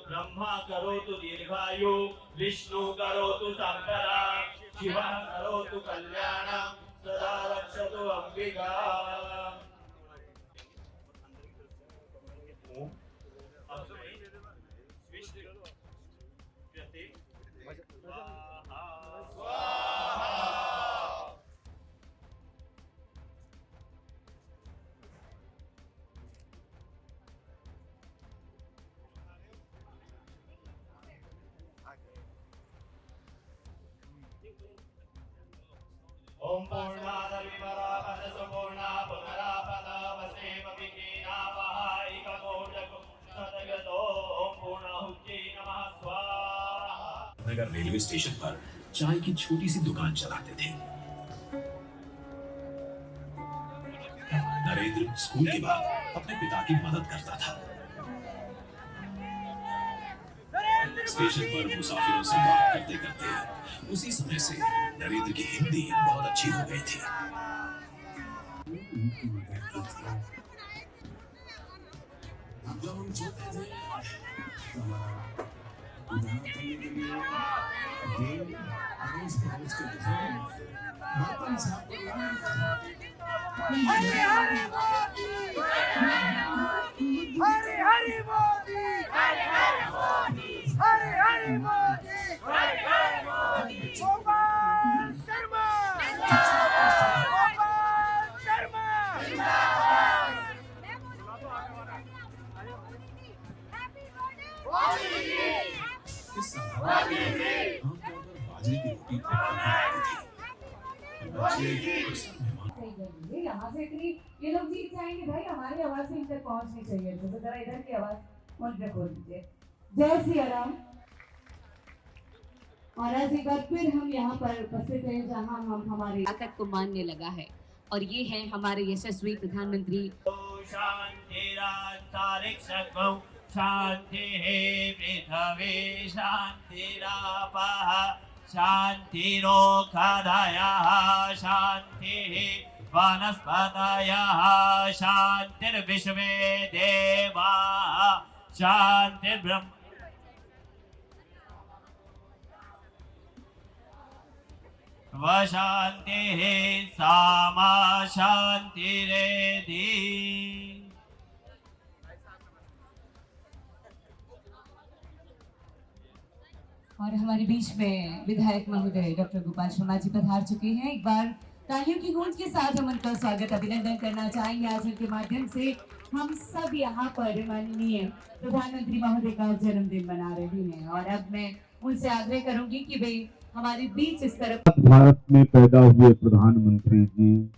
ब्रह्मा करोतु दीर्घायु, विष्णु करोतु शंकरा, शिवः करोतु कल्याणं, सदा रक्षतु अंबिका। ओम पूर्णादविमरापद सुपूर्णा पुनरापद वसेम विकीना वहाइकमोदको सदगतो ओम पूर्णाहुति नमः स्वाहा। नगर रेलवे स्टेशन पर चाय की छोटी सी दुकान चलाते थे। नरेंद्र स्कूल के बाद अपने पिता की मदद करता था। स्टेशन पर मुसाफिरों से बात करते करते उसी समय से नरेंद्र की हिंदी बहुत अच्छी हो गई थी। हरे हरे मोदी, हरे हरे मोदी, हरे हरे मोदी, हरे हरे मोदी, हरे हरे मोदी। गोपाल शर्मा, गोपाल शर्मा, इस समय बाजरे की रोटी यहाँ से इतनी ये लोग जीत जाएंगे भाई, हमारी आवाज से इन तक पहुंचनी चाहिए। तो जरा इधर की आवाज उन तक खोल दीजिए। जय श्री राम। और आज एक बार फिर हम यहाँ पर उपस्थित हैं जहाँ हम हमारी ताकत को मानने लगा है, और ये है हमारे यशस्वी प्रधानमंत्री। शांतिरांतरिक्षं शांतिः पृथ्वी शांतिरापः शांतिरोषधयः शांतिः वनस्पतयः शांतिर्विश्वे देवाः शांतिर्ब्रह्म शांतिः सामा शांतिरेधि। और हमारे बीच में विधायक महोदय डॉक्टर गोपाल शर्मा जी पधार चुके हैं। एक बार तालियों की गूंज के साथ हम उनका स्वागत अभिनंदन करना चाहेंगे। आज उनके माध्यम से हम सब यहाँ पर माननीय प्रधानमंत्री महोदय का जन्मदिन मना रहे हैं। और अब मैं उनसे आग्रह करूंगी कि वे हमारे बीच इस तरफ भारत में पैदा हुए प्रधानमंत्री जी,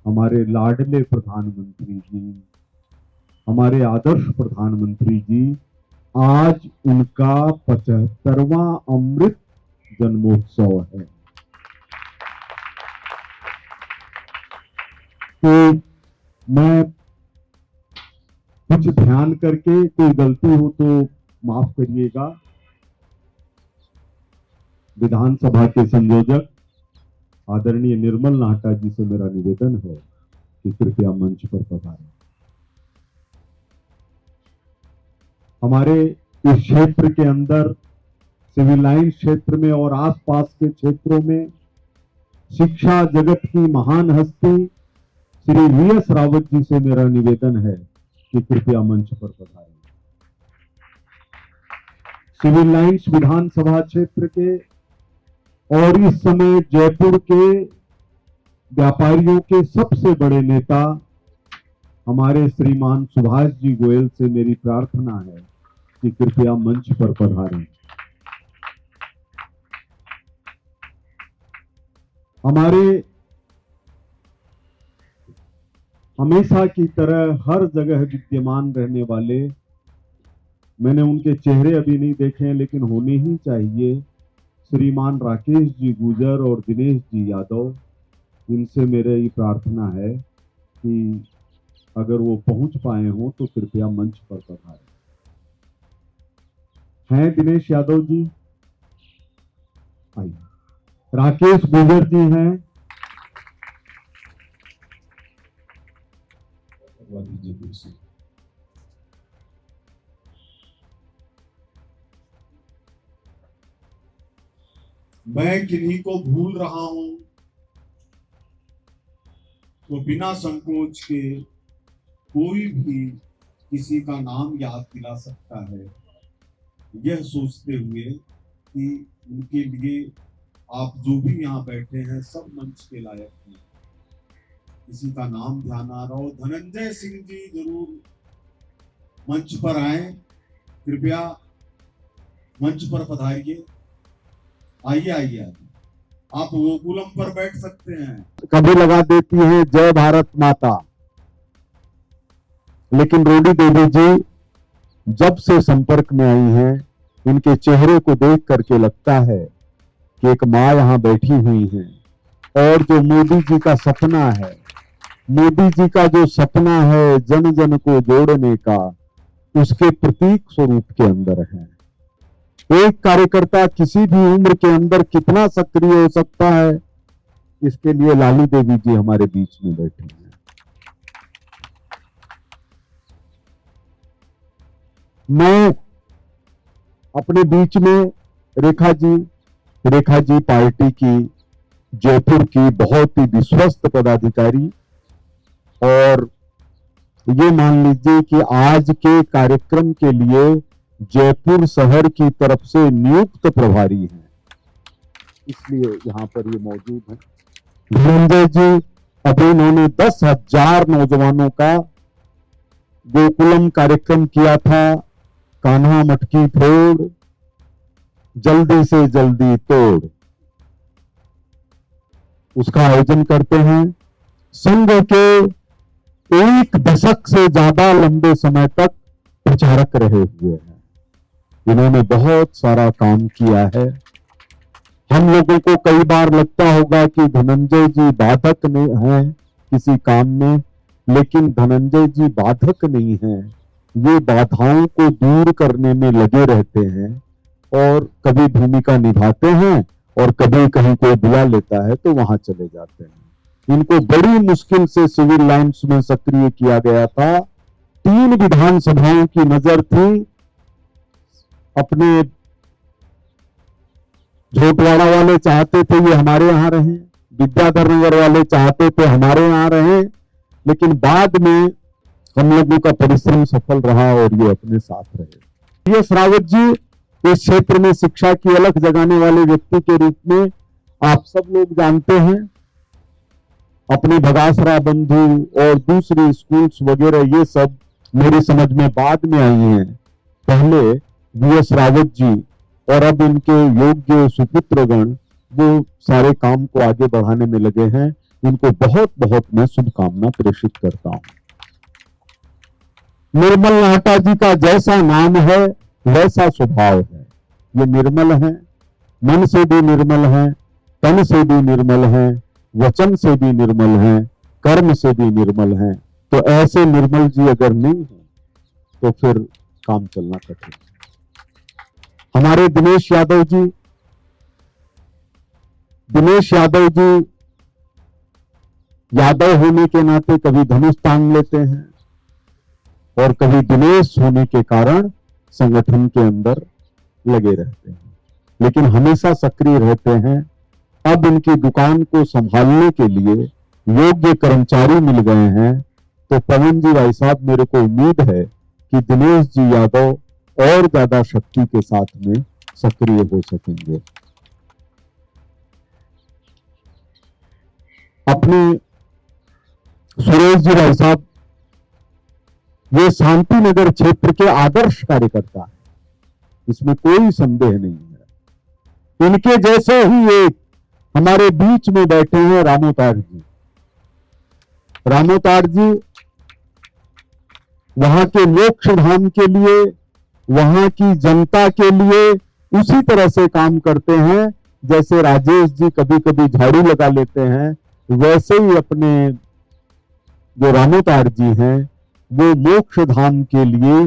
हमारे लाडले प्रधानमंत्री जी, हमारे आदर्श प्रधानमंत्री जी, आज उनका 75वां अमृत जन्मोत्सव है। तो मैं कुछ ध्यान करके कोई गलती हो तो माफ करिएगा। विधानसभा के संयोजक आदरणीय निर्मल नाहटा जी से मेरा निवेदन है कि कृपया मंच पर पधारें। हमारे इस क्षेत्र के अंदर सिविल लाइन क्षेत्र में और आसपास के क्षेत्रों में शिक्षा जगत की महान हस्ती श्री वीएस रावत जी से मेरा निवेदन है कि कृपया मंच पर पधारें। सिविल लाइन्स विधानसभा क्षेत्र के और इस समय जयपुर के व्यापारियों के सबसे बड़े नेता हमारे श्रीमान सुभाष जी गोयल से मेरी प्रार्थना है कि कृपया मंच पर पधारें। हमारे हमेशा की तरह हर जगह विद्यमान रहने वाले, मैंने उनके चेहरे अभी नहीं देखे हैं लेकिन होने ही चाहिए, श्रीमान राकेश जी गुजर और दिनेश जी यादव, इनसे मेरी प्रार्थना है कि अगर वो पहुंच पाए हों तो कृपया मंच पर पधारें। हैं दिनेश यादव जी, आइए। राकेश गुजर जी हैं, जयपुर से। मैं किन्हीं को भूल रहा हूं तो बिना संकोच के कोई भी किसी का नाम याद दिला सकता है, यह सोचते हुए कि उनके लिए आप जो भी यहाँ बैठे हैं सब मंच के लायक हैं। किसी का नाम ध्यान आ रहा हो, धनंजय सिंह जी जरूर मंच पर आए, कृपया मंच पर पधारिए। आइए आइए आइए, आप गोकुलम पर बैठ सकते हैं। कभी लगा देती है जय भारत माता, लेकिन रोडी देवी जी जब से संपर्क में आई हैं, इनके चेहरे को देख करके लगता है कि एक माँ यहाँ बैठी हुई है। और जो मोदी जी का सपना है, मोदी जी का जो सपना है जन जन को जोड़ने का, उसके प्रतीक स्वरूप के अंदर है। एक कार्यकर्ता किसी भी उम्र के अंदर कितना सक्रिय हो सकता है, इसके लिए लालू देवी जी हमारे बीच में बैठे हैं। मैं अपने बीच में रेखा जी पार्टी की, जयपुर की बहुत ही विश्वस्त पदाधिकारी, और ये मान लीजिए कि आज के कार्यक्रम के लिए जयपुर शहर की तरफ से नियुक्त प्रभारी हैं, इसलिए यहां पर ये मौजूद हैं। धनंजय जी, अभी इन्होंने 10,000 नौजवानों का गोकुलम कार्यक्रम किया था, कान्हा मटकी फोड़ जल्दी से जल्दी तोड़, उसका आयोजन करते हैं। संघ के 1 दशक से ज्यादा लंबे समय तक प्रचारक रहे हुए हैं, इन्होंने बहुत सारा काम किया है। हम लोगों को कई बार लगता होगा कि धनंजय जी बाधक नहीं हैं किसी काम में, लेकिन धनंजय जी बाधक नहीं हैं, ये बाधाओं को दूर करने में लगे रहते हैं और कभी भूमिका निभाते हैं और कभी कहीं कोई बुला लेता है तो वहां चले जाते हैं। इनको बड़ी मुश्किल से सिविल लाइन्स में सक्रिय किया गया था। 3 विधानसभाओं की नजर थी, अपने झोटवाड़ा वाले चाहते थे ये हमारे यहां रहे, विद्याधर नगर वाले चाहते थे हमारे यहां रहे, लेकिन बाद में हम लोगों का परिश्रम सफल रहा और ये अपने साथ रहे। DS रावत जी इस क्षेत्र में शिक्षा की अलख जगाने वाले व्यक्ति के रूप में आप सब लोग जानते हैं। अपने भगासरा बंधु और दूसरी स्कूल्स वगैरह ये सब मेरी समझ में बाद में आई हैं। पहले DS रावत जी और अब इनके योग्य सुपुत्रगण वो सारे काम को आगे बढ़ाने में लगे हैं। इनको बहुत बहुत मैं शुभकामना प्रेषित करता हूं। निर्मल नाहटा जी का जैसा नाम है वैसा स्वभाव है। ये निर्मल है, मन से भी निर्मल है, तन से भी निर्मल है, वचन से भी निर्मल है, कर्म से भी निर्मल है। तो ऐसे निर्मल जी अगर नहीं है तो फिर काम चलना कठिन है। हमारे दिनेश यादव जी यादव होने के नाते कभी धनुष तान लेते हैं और कभी दिनेश होने के कारण संगठन के अंदर लगे रहते हैं, लेकिन हमेशा सक्रिय रहते हैं। अब इनकी दुकान को संभालने के लिए योग्य कर्मचारी मिल गए हैं, तो पवन जी भाई साहब, मेरे को उम्मीद है कि दिनेश जी यादव और ज्यादा शक्ति के साथ में सक्रिय हो सकेंगे। अपने सुरेश जी भाई साहब ये शांति नगर क्षेत्र के आदर्श कार्यकर्ता है, इसमें कोई संदेह नहीं है। इनके जैसे ही एक हमारे बीच में बैठे हैं रामोतार जी। रामोतार जी वहां के मोक्ष धाम के लिए, वहां की जनता के लिए उसी तरह से काम करते हैं जैसे राजेश जी कभी कभी झाड़ू लगा लेते हैं, वैसे ही अपने जो रामोतार जी हैं वो मोक्ष धाम के लिए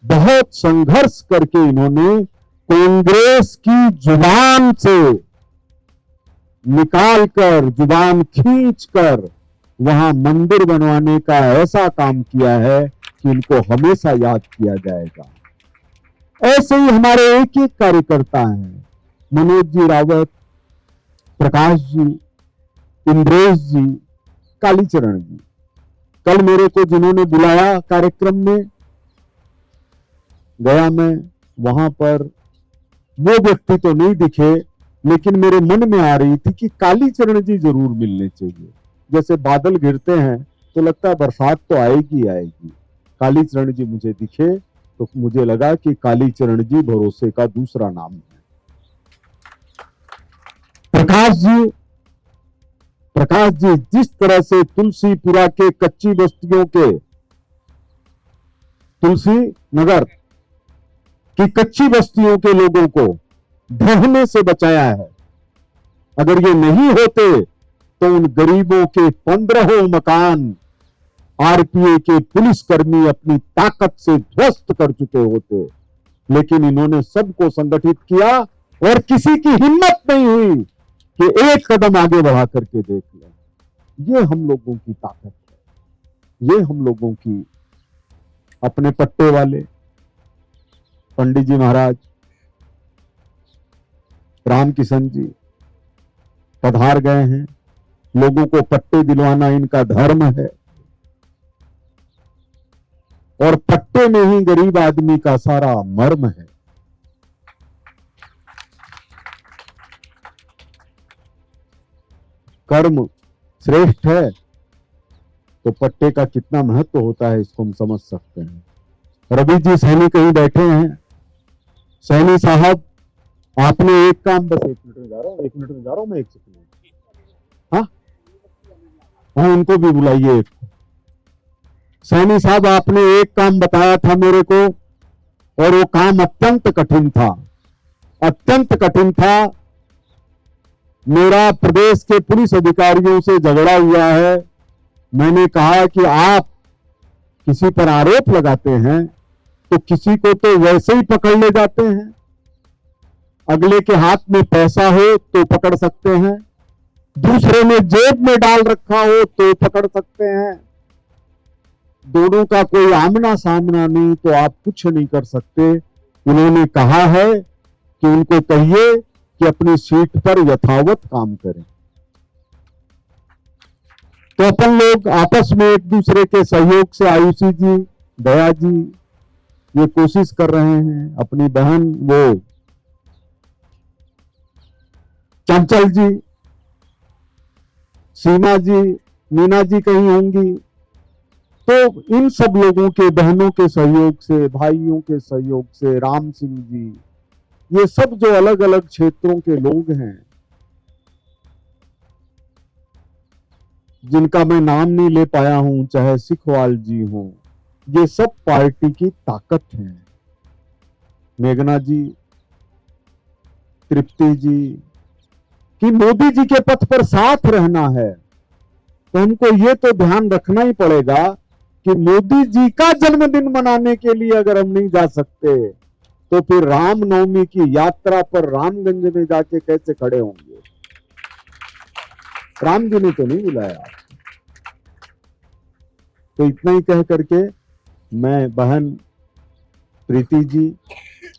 बहुत संघर्ष करके इन्होंने कांग्रेस की जुबान से निकालकर, जुबान खींचकर वहां मंदिर बनवाने का ऐसा काम किया है कि इनको हमेशा याद किया जाएगा। ऐसे ही हमारे एक एक कार्यकर्ता हैं, मनोज जी रावत, प्रकाश जी, इंद्रेश जी, कालीचरण जी। कल मेरे को जिन्होंने बुलाया कार्यक्रम में गया, मैं वहां पर वो व्यक्ति तो नहीं दिखे, लेकिन मेरे मन में आ रही थी कि कालीचरण जी जरूर मिलने चाहिए। जैसे बादल घिरते हैं तो लगता है बरसात तो आएगी ही आएगी। कालीचरण जी मुझे दिखे तो मुझे लगा कि कालीचरण जी भरोसे का दूसरा नाम है। प्रकाश जी जिस तरह से तुलसीपुरा के कच्ची बस्तियों के, तुलसी नगर की कच्ची बस्तियों के लोगों को ढहने से बचाया है, अगर ये नहीं होते तो उन गरीबों के 15 मकान आरपीए के पुलिसकर्मी अपनी ताकत से ध्वस्त कर चुके होते। लेकिन इन्होंने सबको संगठित किया और किसी की हिम्मत नहीं हुई कि एक कदम आगे बढ़ा करके देख लें। ये हम लोगों की ताकत है, ये हम लोगों की। अपने पट्टे वाले पंडित जी महाराज राम किशन जी पधार गए हैं। लोगों को पट्टे दिलवाना इनका धर्म है और पट्टे में ही गरीब आदमी का सारा मर्म है। कर्म श्रेष्ठ है तो पट्टे का कितना महत्व होता है इसको हम समझ सकते हैं। रवि जी सैनी कहीं बैठे हैं। सैनी साहब, आपने एक काम, बस 1 मिनट में जा रहा हूं, 1 मिनट में जा रहा हूं मैं, 1 सेकंड। हाँ, उनको भी बुलाइए। सैनी साहब, आपने एक काम बताया था मेरे को और वो काम अत्यंत कठिन था, अत्यंत कठिन था। मेरा प्रदेश के पुलिस अधिकारियों से झगड़ा हुआ है। मैंने कहा कि आप किसी पर आरोप लगाते हैं तो किसी को तो वैसे ही पकड़ ले जाते हैं, अगले के हाथ में पैसा हो तो पकड़ सकते हैं, दूसरे ने जेब में डाल रखा हो तो पकड़ सकते हैं, दोनों का कोई आमना सामना नहीं तो आप कुछ नहीं कर सकते। उन्होंने कहा है कि उनको कहिए कि अपनी सीट पर यथावत काम करें। तो अपन लोग आपस में एक दूसरे के सहयोग से, आयुषी जी, दया जी ये कोशिश कर रहे हैं। अपनी बहन वो चंचल जी, सीमा जी, मीना जी कहीं होंगी, तो इन सब लोगों के, बहनों के सहयोग से, भाइयों के सहयोग से, राम सिंह जी, ये सब जो अलग अलग क्षेत्रों के लोग हैं जिनका मैं नाम नहीं ले पाया हूं, चाहे सिखवाल जी हो, ये सब पार्टी की ताकत है। मेघना जी, तृप्ति जी, कि मोदी जी के पथ पर साथ रहना है तो हमको ये तो ध्यान रखना ही पड़ेगा कि मोदी जी का जन्मदिन मनाने के लिए अगर हम नहीं जा सकते तो फिर रामनवमी की यात्रा पर रामगंज में जाके कैसे खड़े होंगे। राम जी ने तो नहीं बुलाया। तो इतना ही कह करके मैं बहन प्रीति जी,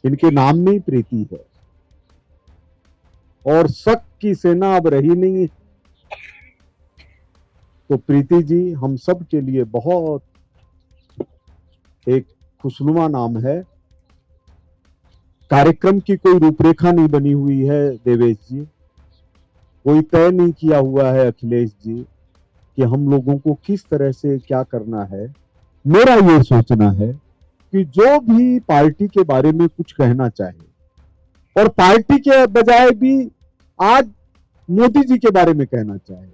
इनके नाम में ही प्रीति है और शक की सेना अब रही नहीं, तो प्रीति जी हम सब के लिए बहुत एक खुशनुमा नाम है। कार्यक्रम की कोई रूपरेखा नहीं बनी हुई है देवेश जी, कोई तय नहीं किया हुआ है अखिलेश जी कि हम लोगों को किस तरह से क्या करना है। मेरा ये सोचना है कि जो भी पार्टी के बारे में कुछ कहना चाहे और पार्टी के बजाय भी आज मोदी जी के बारे में कहना चाहे,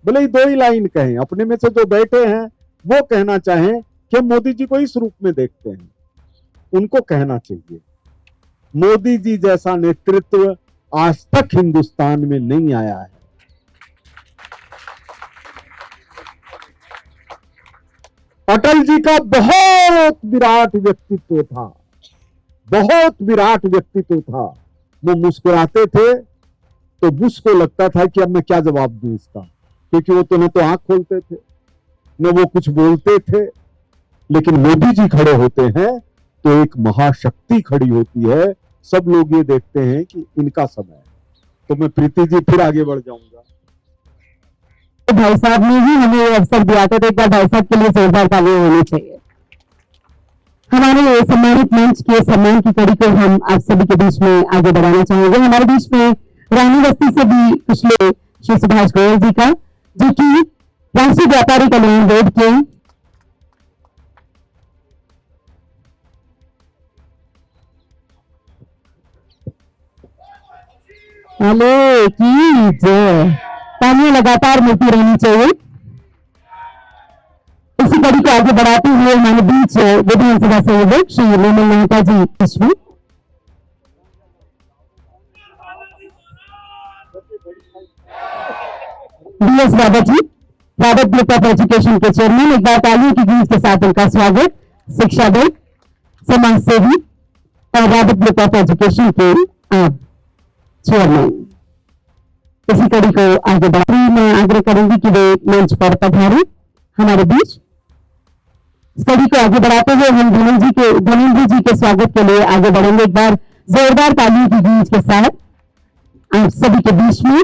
भले ही 2 ही लाइन कहें, अपने में से जो बैठे हैं वो कहना चाहें कि मोदी जी को इस रूप में देखते हैं, उनको कहना चाहिए मोदी जी जैसा नेतृत्व आज तक हिंदुस्तान में नहीं आया है। अटल जी का बहुत विराट व्यक्तित्व था, बहुत विराट व्यक्तित्व था। वो मुस्कुराते थे तो बुश को लगता था कि अब मैं क्या जवाब दूं इसका, क्योंकि वो तो न तो आंख खोलते थे न वो कुछ बोलते थे। लेकिन मोदी जी खड़े होते हैं तो एक महाशक्ति खड़ी होती है, सब लोग ये देखते हैं कि इनका समय है। तो मैं प्रीति जी फिर आगे बढ़ जाऊंगा। तो भाई साहब ने ही हमें ये अवसर दिया था, तो एक बार भाई साहब के लिए जोरदार तालियां होनी चाहिए। हमारे सम्मानित मंच के सम्मान की कड़ी को हम आप सभी के बीच में आगे बढ़ाना चाहेंगे। हमारे बीच में रानी बस्ती से भी कुछ लोग, श्री सुभाष गोयल जी का, जो कि राष्ट्रीय व्यापारी कल्याण बोर्ड के हेलो की जय। तालियां लगातार मिलती रहनी चाहिए। इसी कड़ी को आगे बढ़ाते हुए हमारे बीच विधानसभा संयोजक श्री निर्मल मेहता जी विश्व, DS Rawat ji, Rawat group of education के चेयरमैन। एक बार तालियों की गूंज के साथ उनका स्वागत। शिक्षा बोर्ड, समाज सेवी और रावत ग्रुप ऑफ एजुकेशन के चेयरमैन। इसी कड़ी को आगे बढ़ा मैं आग्रह करूंगी कि वे मंच पर पधारें हमारे बीच। इस कड़ी को आगे बढ़ाते हुए हम धनेंद्र जी के स्वागत के लिए आगे बढ़ेंगे। एक बार जोरदार तालियों की गूंज के साथ आप सभी के बीच में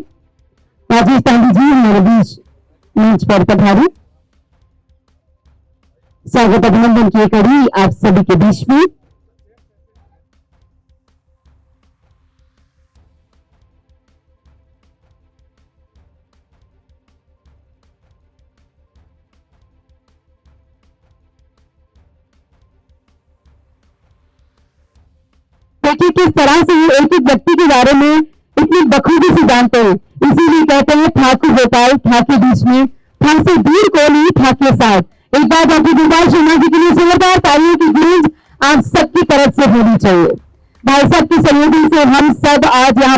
राजेश गांधी जी हमारे बीच मंच पर पधारें। स्वागत अभिनंदन की कड़ी आप सभी के बीच में। देखिए किस तरह से ये एक एक व्यक्ति के बारे में इतनी बखूबी से जानते हैं। इसीलिए कहते हैं ठाकुर गोपाल था के बीच में, था से दूर को नहीं था के साथ। एक बार डॉक्टर गोपाल शर्मा जी के लिए जोरदार तालियों की गूंज आप सबकी तरफ से होनी चाहिए। भाई साहब के संयोजन से हम सब आज यहाँ